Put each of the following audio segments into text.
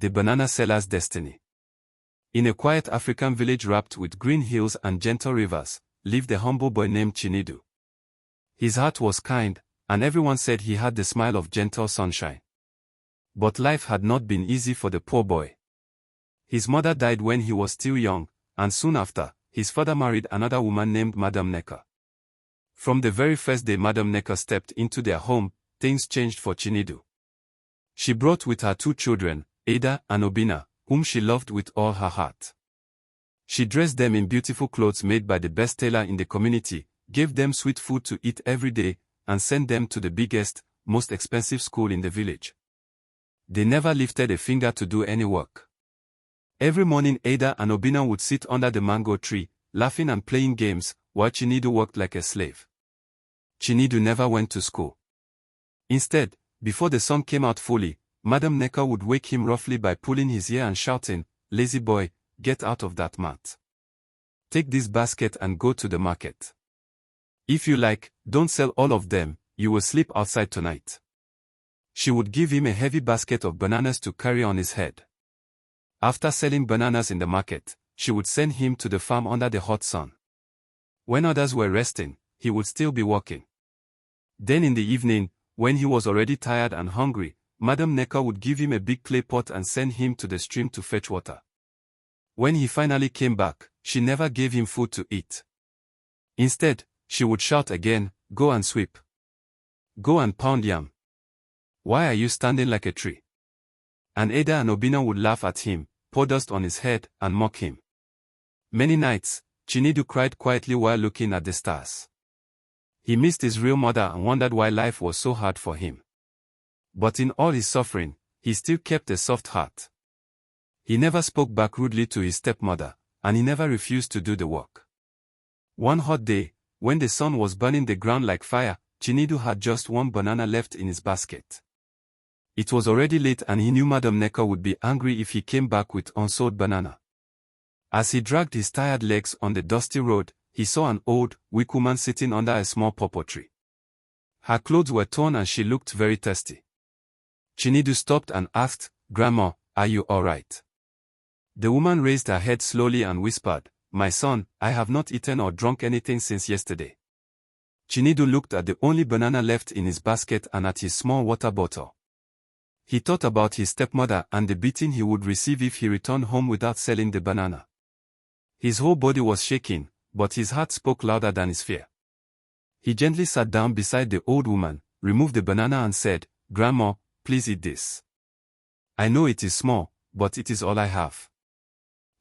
The Banana Seller's Destiny. In a quiet African village wrapped with green hills and gentle rivers, lived a humble boy named Chinedu. His heart was kind, and everyone said he had the smile of gentle sunshine. But life had not been easy for the poor boy. His mother died when he was still young, and soon after, his father married another woman named Madam Necker. From the very first day Madam Necker stepped into their home, things changed for Chinedu. She brought with her 2 children, Ada and Obina, whom she loved with all her heart. She dressed them in beautiful clothes made by the best tailor in the community, gave them sweet food to eat every day, and sent them to the biggest, most expensive school in the village. They never lifted a finger to do any work. Every morning Ada and Obina would sit under the mango tree, laughing and playing games, while Chinedu worked like a slave. Chinedu never went to school. Instead, before the sun came out fully, Madam Necker would wake him roughly by pulling his ear and shouting, "Lazy boy, get out of that mat. Take this basket and go to the market. If you like, don't sell all of them, you will sleep outside tonight." She would give him a heavy basket of bananas to carry on his head. After selling bananas in the market, she would send him to the farm under the hot sun. When others were resting, he would still be working. Then in the evening, when he was already tired and hungry, Madam Necker would give him a big clay pot and send him to the stream to fetch water. When he finally came back, she never gave him food to eat. Instead, she would shout again, "Go and sweep. Go and pound yam. Why are you standing like a tree?" And Ada and Obina would laugh at him, pour dust on his head, and mock him. Many nights, Chinedu cried quietly while looking at the stars. He missed his real mother and wondered why life was so hard for him. But in all his suffering, he still kept a soft heart. He never spoke back rudely to his stepmother, and he never refused to do the work. One hot day, when the sun was burning the ground like fire, Chinedu had just 1 banana left in his basket. It was already late and he knew Madam Necker would be angry if he came back with unsold banana. As he dragged his tired legs on the dusty road, he saw an old, weak woman sitting under a small pawpaw tree. Her clothes were torn and she looked very thirsty. Chinedu stopped and asked, "Grandma, are you all right?" The woman raised her head slowly and whispered, "My son, I have not eaten or drunk anything since yesterday." Chinedu looked at the only banana left in his basket and at his small water bottle. He thought about his stepmother and the beating he would receive if he returned home without selling the banana. His whole body was shaking, but his heart spoke louder than his fear. He gently sat down beside the old woman, removed the banana and said, "Grandma, please eat this. I know it is small, but it is all I have."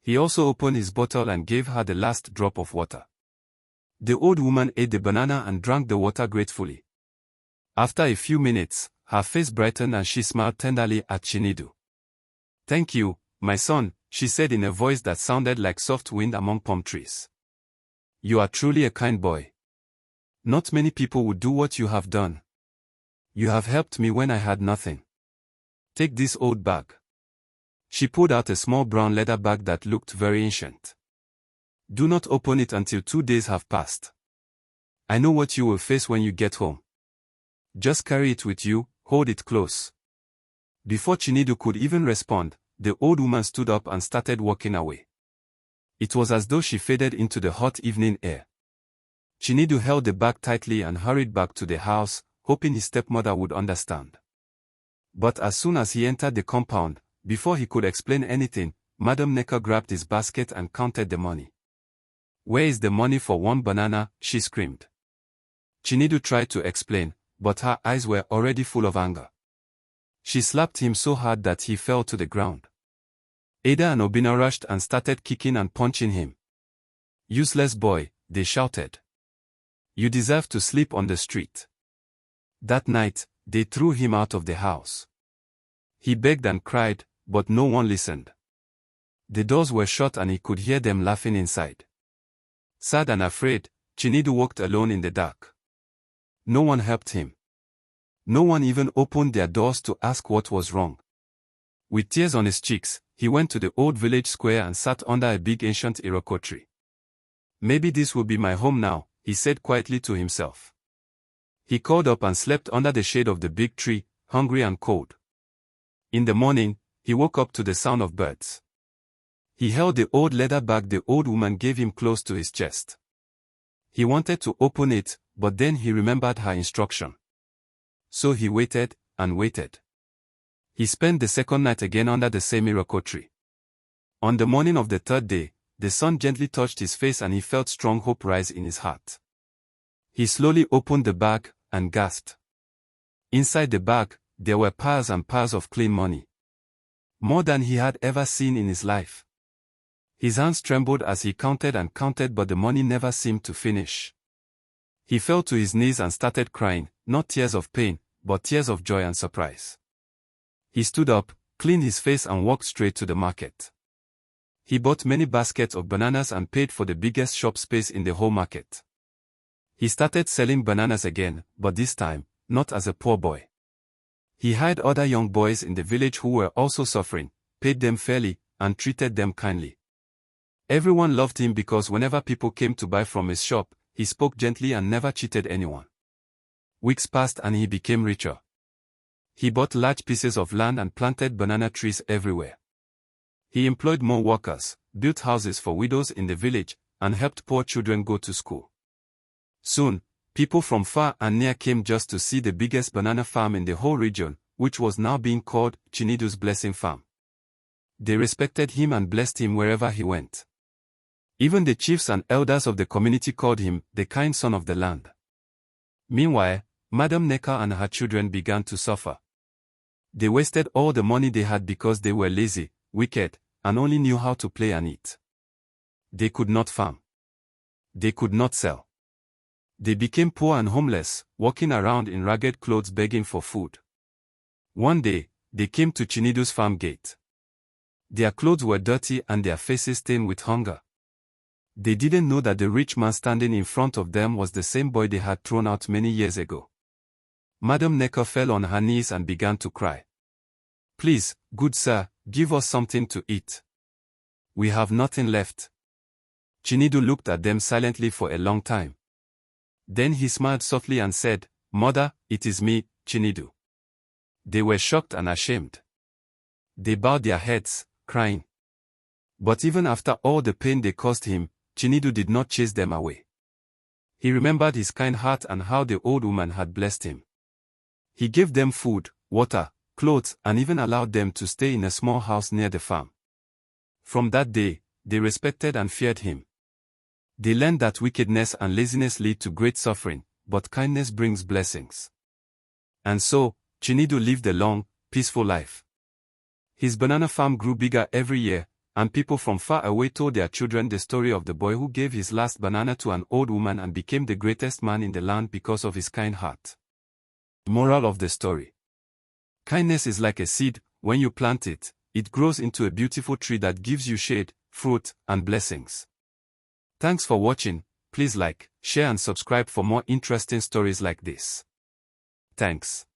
He also opened his bottle and gave her the last drop of water. The old woman ate the banana and drank the water gratefully. After a few minutes, her face brightened and she smiled tenderly at Chinedu. "Thank you, my son," she said in a voice that sounded like soft wind among palm trees. "You are truly a kind boy. Not many people would do what you have done. You have helped me when I had nothing. Take this old bag." She pulled out a small brown leather bag that looked very ancient. "Do not open it until 2 days have passed. I know what you will face when you get home. Just carry it with you, hold it close." Before Chinedu could even respond, the old woman stood up and started walking away. It was as though she faded into the hot evening air. Chinedu held the bag tightly and hurried back to the house, hoping his stepmother would understand. But as soon as he entered the compound, before he could explain anything, Madam Necker grabbed his basket and counted the money. "Where is the money for 1 banana?" she screamed. Chinedu tried to explain, but her eyes were already full of anger. She slapped him so hard that he fell to the ground. Ada and Obina rushed and started kicking and punching him. "Useless boy," they shouted. "You deserve to sleep on the street." That night, they threw him out of the house. He begged and cried, but no one listened. The doors were shut and he could hear them laughing inside. Sad and afraid, Chinedu walked alone in the dark. No one helped him. No one even opened their doors to ask what was wrong. With tears on his cheeks, he went to the old village square and sat under a big ancient Iroko tree. "Maybe this will be my home now," he said quietly to himself. He curled up and slept under the shade of the big tree, hungry and cold. In the morning, he woke up to the sound of birds. He held the old leather bag the old woman gave him close to his chest. He wanted to open it, but then he remembered her instruction. So he waited, and waited. He spent the second night again under the same iroko tree. On the morning of the third day, the sun gently touched his face and he felt strong hope rise in his heart. He slowly opened the bag, and gasped. Inside the bag, there were piles and piles of clean money. More than he had ever seen in his life. His hands trembled as he counted and counted, but the money never seemed to finish. He fell to his knees and started crying, not tears of pain, but tears of joy and surprise. He stood up, cleaned his face and walked straight to the market. He bought many baskets of bananas and paid for the biggest shop space in the whole market. He started selling bananas again, but this time, not as a poor boy. He hired other young boys in the village who were also suffering, paid them fairly, and treated them kindly. Everyone loved him because whenever people came to buy from his shop, he spoke gently and never cheated anyone. Weeks passed and he became richer. He bought large pieces of land and planted banana trees everywhere. He employed more workers, built houses for widows in the village, and helped poor children go to school. Soon, people from far and near came just to see the biggest banana farm in the whole region, which was now being called Chinidu's Blessing Farm. They respected him and blessed him wherever he went. Even the chiefs and elders of the community called him the kind son of the land. Meanwhile, Madam Neka and her children began to suffer. They wasted all the money they had because they were lazy, wicked, and only knew how to play and eat. They could not farm. They could not sell. They became poor and homeless, walking around in ragged clothes begging for food. One day, they came to Chinidu's farm gate. Their clothes were dirty and their faces stained with hunger. They didn't know that the rich man standing in front of them was the same boy they had thrown out many years ago. Madam Neka fell on her knees and began to cry. "Please, good sir, give us something to eat. We have nothing left." Chinidu looked at them silently for a long time. Then he smiled softly and said, "Mother, it is me, Chinidu." They were shocked and ashamed. They bowed their heads, crying. But even after all the pain they caused him, Chinidu did not chase them away. He remembered his kind heart and how the old woman had blessed him. He gave them food, water, clothes, and even allowed them to stay in a small house near the farm. From that day, they respected and feared him. They learned that wickedness and laziness lead to great suffering, but kindness brings blessings. And so, Chinidu lived a long, peaceful life. His banana farm grew bigger every year, and people from far away told their children the story of the boy who gave his last banana to an old woman and became the greatest man in the land because of his kind heart. Moral of the story: kindness is like a seed. When you plant it, it grows into a beautiful tree that gives you shade, fruit, and blessings. Thanks for watching. Please like, share and subscribe for more interesting stories like this. Thanks.